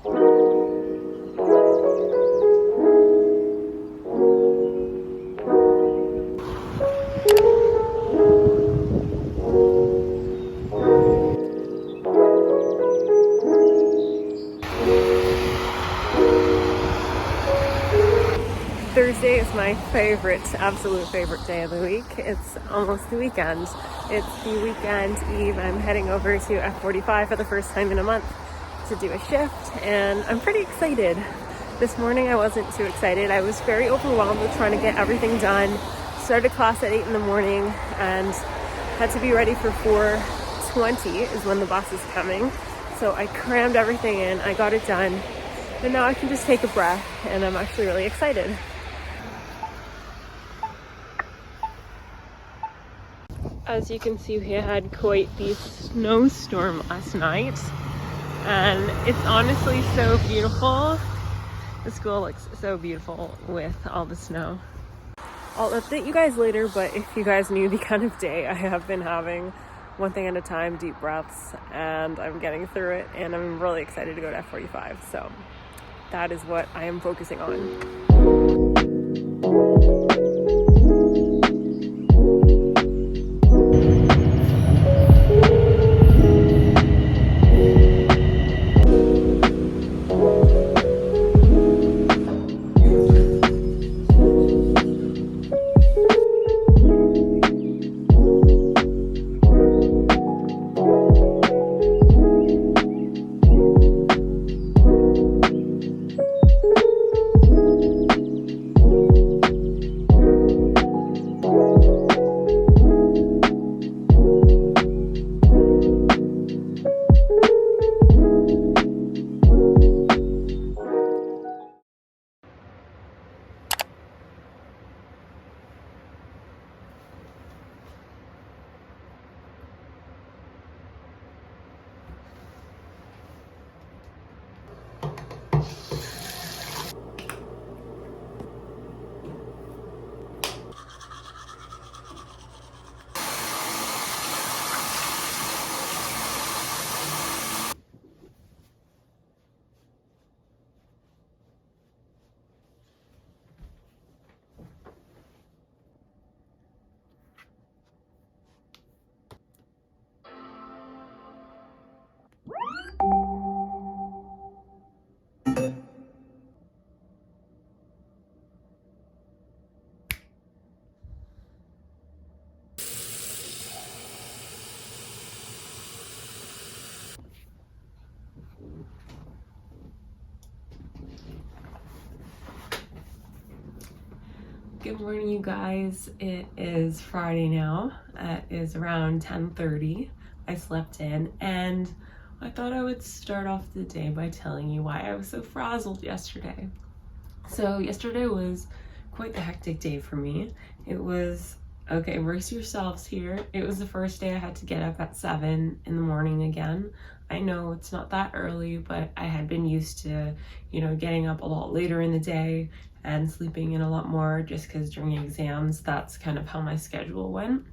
Thursday is my absolute favorite day of the week. It's almost the weekend. It's the weekend eve. I'm heading over to F45 for the first time in a month to do a shift, and I'm pretty excited. This morning I wasn't too excited. I was very overwhelmed with trying to get everything done. Started class at 8 in the morning and had to be ready for 4:20 is when the bus is coming. So I crammed everything in, I got it done, and now I can just take a breath, and I'm actually really excited. As you can see, we had quite the snowstorm last night, and it's honestly so beautiful. The school looks so beautiful with all the snow. I'll update you guys later, but if you guys knew the kind of day I have been having, one thing at a time, deep breaths, and I'm getting through it, and I'm really excited to go to F45. So that is what I am focusing on. Good morning, you guys. It is Friday now. It is around 10:30. I slept in, and I thought I would start off the day by telling you why I was so frazzled yesterday. So yesterday was quite the hectic day for me. It was, okay, brace yourselves here. It was the first day I had to get up at 7 in the morning again. I know it's not that early, but I had been used to, getting up a lot later in the day and sleeping in a lot more, just because during exams, that's kind of how my schedule went.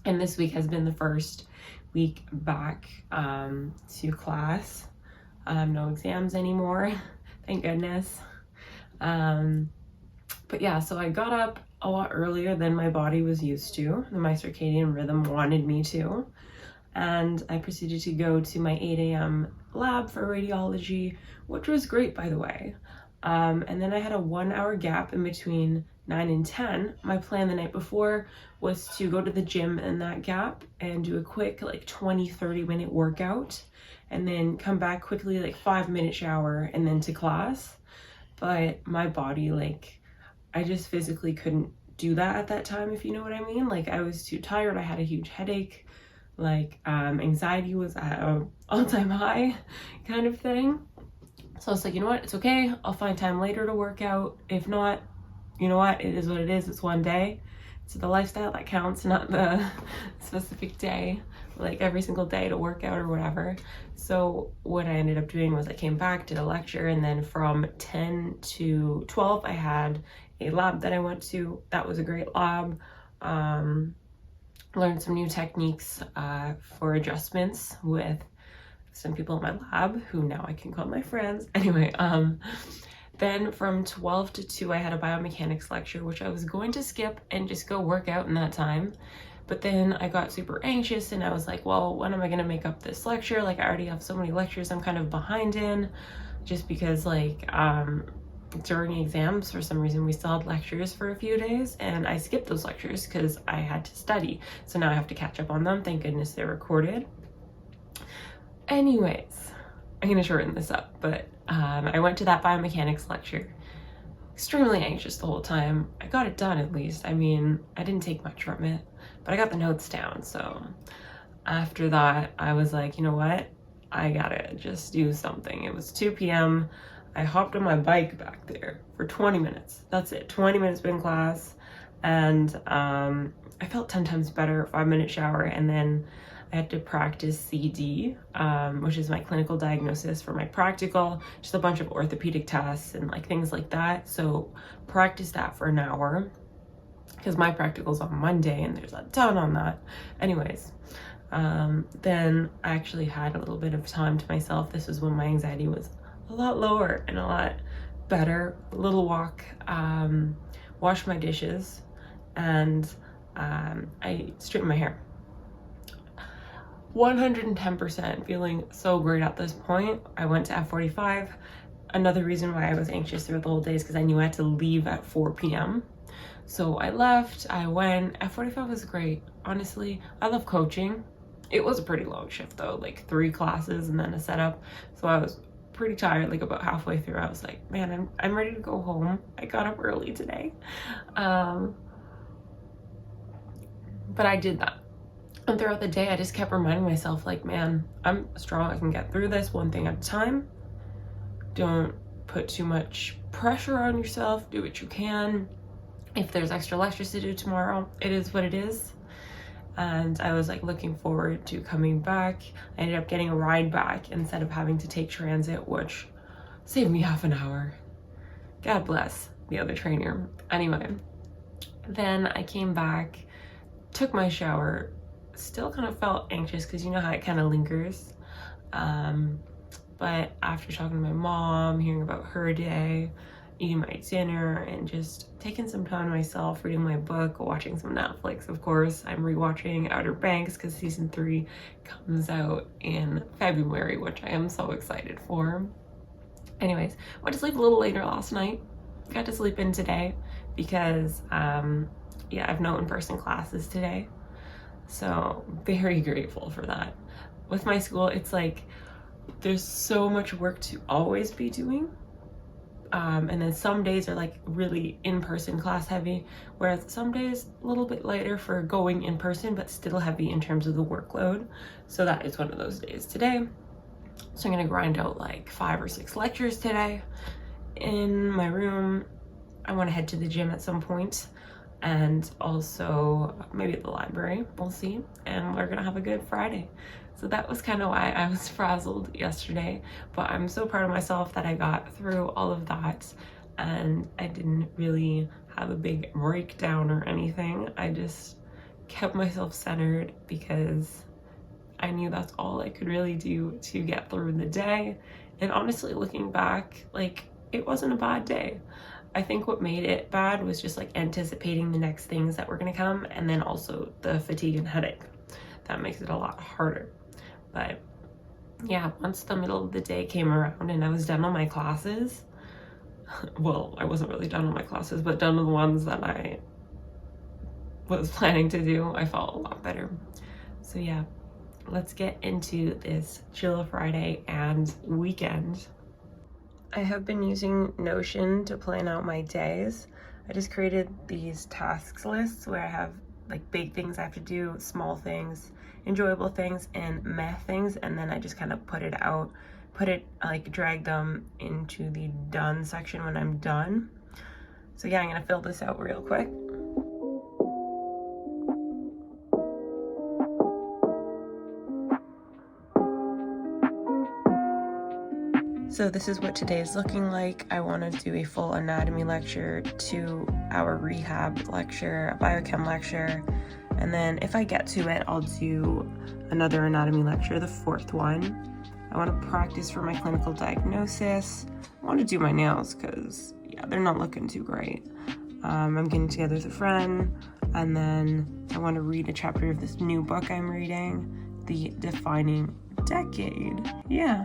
And this week has been the first week back to class. No exams anymore, thank goodness. But yeah, so I got up a lot earlier than my body was used to. My circadian rhythm wanted me to. And I proceeded to go to my 8 a.m. lab for radiology, which was great, by the way. And then I had a 1-hour gap in between 9 and 10. My plan the night before was to go to the gym in that gap and do a quick 20-30 minute workout, and then come back quickly, 5-minute shower, and then to class. But my body, I just physically couldn't do that at that time, if you know what I mean. I was too tired. I had a huge headache. Anxiety was at an all-time high kind of thing. So I was like, you know what, it's okay. I'll find time later to work out. If not, you know what, it is what it is. It's one day. It's the lifestyle that counts, not the specific day, every single day to work out or whatever. So what I ended up doing was I came back, did a lecture, and then from 10 to 12, I had a lab that I went to. That was a great lab. Learned some new techniques for adjustments with some people in my lab who now I can call my friends. Anyway, then from 12 to 2, I had a biomechanics lecture, which I was going to skip and just go work out in that time. But then I got super anxious and I was like, well, when am I gonna make up this lecture? Like, I already have so many lectures I'm kind of behind in, just because like during exams, for some reason, we still had lectures for a few days and I skipped those lectures because I had to study. So now I have to catch up on them. Thank goodness they're recorded. Anyways, I'm gonna shorten this up, but I went to that biomechanics lecture. Extremely anxious the whole time. I got it done at least. I mean, I didn't take much from it, but I got the notes down. So after that, I was like, you know what? I gotta just do something. It was 2 p.m. I hopped on my bike back there for 20 minutes. That's it, 20 minutes in class. And I felt 10 times better, 5-minute shower, and then I had to practice CD, which is my clinical diagnosis for my practical, just a bunch of orthopedic tests and like things like that. So practice that for an hour because my practical's on Monday and there's a ton on that. Anyways, then I actually had a little bit of time to myself. This was when my anxiety was a lot lower and a lot better. A little walk, washed my dishes, and I straightened my hair. 110% feeling so great at this point. I went to F45. Another reason why I was anxious throughout the whole day is because I knew I had to leave at 4 p.m. So I left, I went. F45 was great. Honestly, I love coaching. It was a pretty long shift though, like 3 classes and then a setup. So I was pretty tired, like about halfway through. I was like, man, I'm ready to go home. I got up early today. But I did that. And throughout the day, I just kept reminding myself, like, man, I'm strong. I can get through this one thing at a time. Don't put too much pressure on yourself. Do what you can. If there's extra lectures to do tomorrow, it is what it is. And I was like looking forward to coming back. I ended up getting a ride back instead of having to take transit, which saved me half an hour. God bless the other trainer. Anyway, then I came back, took my shower, still kind of felt anxious because you know how it kind of lingers. But after talking to my mom, hearing about her day, eating my dinner, and just taking some time to myself, reading my book, watching some Netflix, of course. I'm rewatching Outer Banks because season 3 comes out in February, which I am so excited for. Anyways, went to sleep a little later last night. Got to sleep in today because, yeah, I have no in-person classes today. So very grateful for that. With my school, it's like there's so much work to always be doing. And then some days are like really in-person class heavy, whereas some days a little bit lighter for going in person, but still heavy in terms of the workload. So that is one of those days today. So I'm gonna grind out like 5 or 6 lectures today in my room. I want to head to the gym at some point, and also maybe at the library, we'll see. And we're gonna have a good Friday. So that was kind of why I was frazzled yesterday, but I'm so proud of myself that I got through all of that and I didn't really have a big breakdown or anything. I just kept myself centered because I knew that's all I could really do to get through the day. And honestly, looking back, like, it wasn't a bad day. I think what made it bad was just like anticipating the next things that were gonna come, and then also the fatigue and headache. That makes it a lot harder. But yeah, once the middle of the day came around and I was done on my classes, well, I wasn't really done on my classes, but done with the ones that I was planning to do, I felt a lot better. So yeah, let's get into this chill Friday and weekend. I have been using Notion to plan out my days. I just created these tasks lists where I have like big things I have to do, small things, enjoyable things, and meh things, and then I just kind of drag them into the done section when I'm done. So yeah, I'm gonna fill this out real quick. So this is what today is looking like. I want to do a full anatomy lecture, 2-hour rehab lecture, a biochem lecture, and then if I get to it, I'll do another anatomy lecture, the 4th one. I want to practice for my clinical diagnosis. I want to do my nails because, yeah, they're not looking too great. I'm getting together with a friend, and then I want to read a chapter of this new book I'm reading, The Defining Decade. Yeah.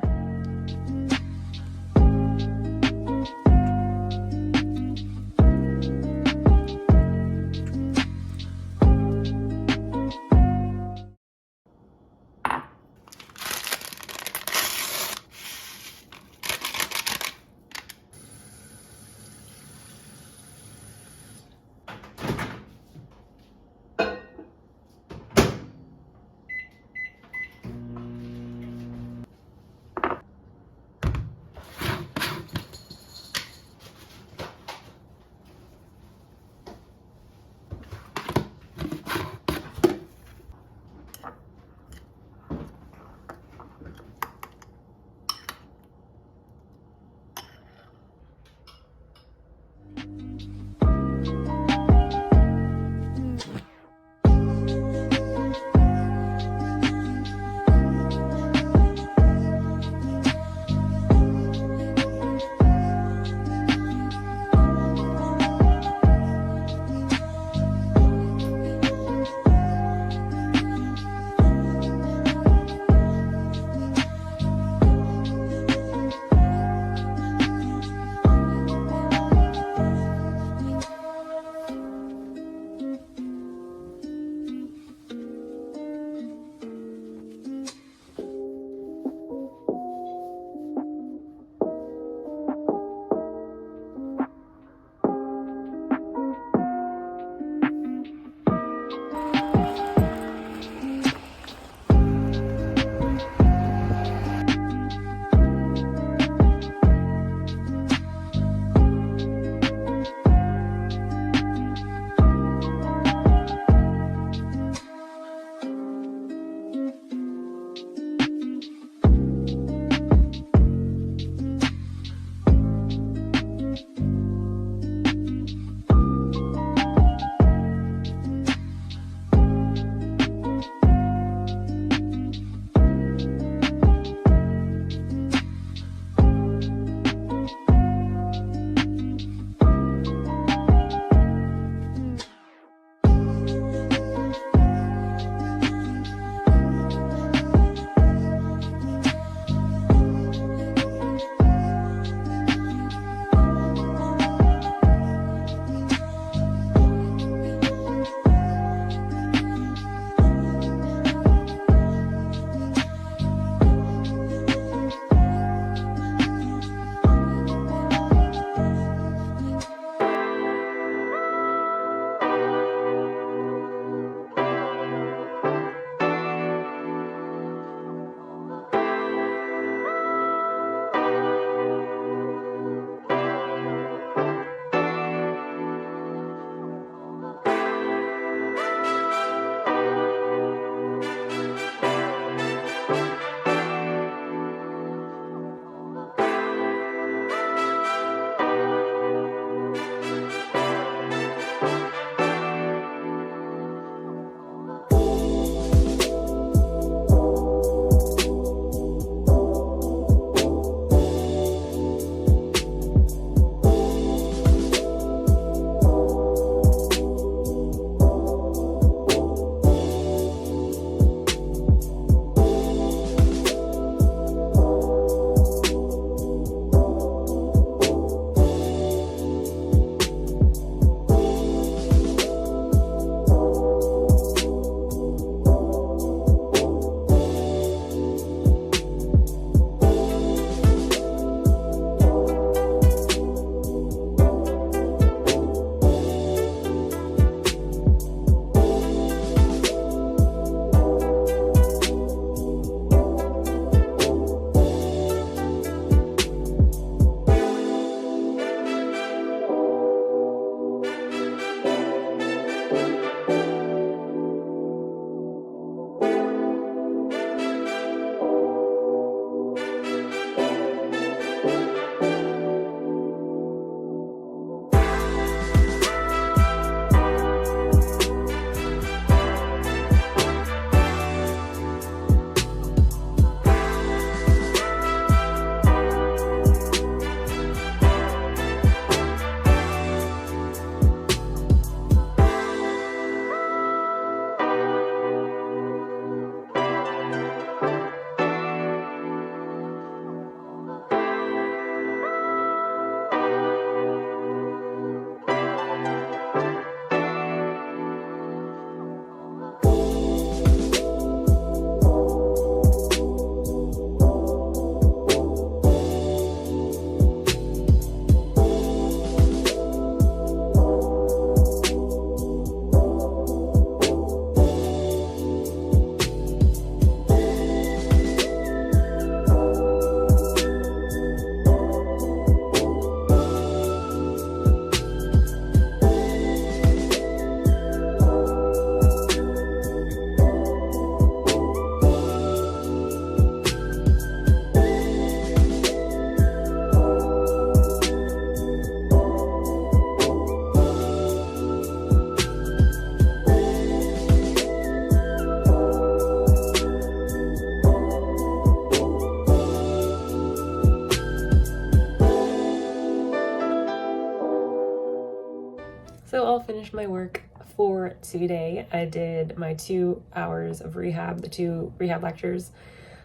So I'll finish my work for today. I did my 2 hours of rehab, the 2 rehab lectures,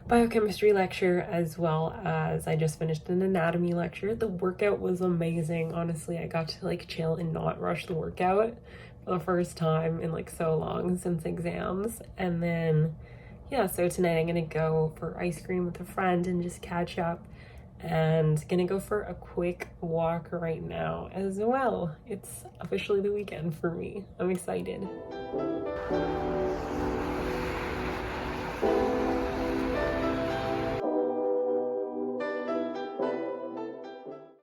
biochemistry lecture, as well as I just finished an anatomy lecture. The workout was amazing. Honestly, I got to like chill and not rush the workout for the first time in like so long since exams. And then yeah, so tonight I'm gonna go for ice cream with a friend and just catch up, and gonna go for a quick walk right now as well. It's officially the weekend for me. I'm excited.